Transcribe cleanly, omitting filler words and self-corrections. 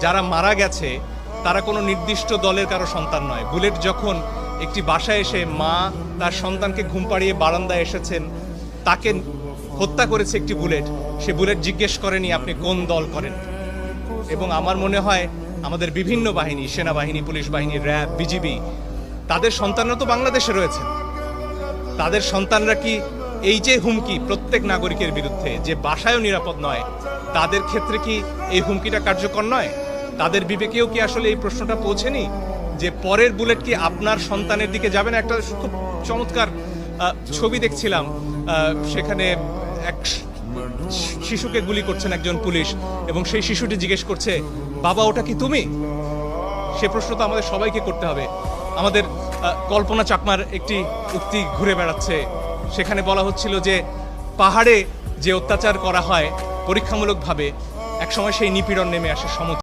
যারা মারা গেছে তারা কোনো নির্দিষ্ট দলের কারো সন্তান নয়। বুলেট যখন একটি বাসায় এসে মা তার সন্তানকে ঘুম পাড়িয়ে বারান্দায় এসেছেন, তাকে হত্যা করেছে একটি বুলেট, সে বুলেট জিজ্ঞেস করেনি আপনি কোন দল করেন। এবং আমার মনে হয় আমাদের বিভিন্ন বাহিনী, সেনাবাহিনী, পুলিশ বাহিনী, র্যাব, বিজিবি, তাদের সন্তানরা তো বাংলাদেশে রয়েছে। তাদের সন্তানরা কি এই যে হুমকি প্রত্যেক নাগরিকের বিরুদ্ধে, যে বাসায়ও নিরাপদ নয়, তাদের ক্ষেত্রে কি এই হুমকিটা কার্যকর নয়? তাদের বিবেকেও কি আসলে এই প্রশ্নটা পৌঁছেনি যে পরের বুলেট কি আপনার সন্তানের দিকে যাবে না? একটা খুব চমৎকার ছবি দেখছিলাম, সেখানে এক শিশুকে গুলি করছেন একজন পুলিশ এবং সেই শিশুটি জিজ্ঞেস করছে, বাবা ওটা কি তুমি? সে প্রশ্ন তো আমাদের সবাইকে করতে হবে। আমাদের কল্পনা চাকমার একটি উক্তি ঘুরে বেড়াচ্ছে, সেখানে বলা হচ্ছিল যে পাহাড়ে যে অত্যাচার করা হয় পরীক্ষামূলকভাবে, একসময় সেই নিপীড়ন নেমে আসে সমুদ্রে।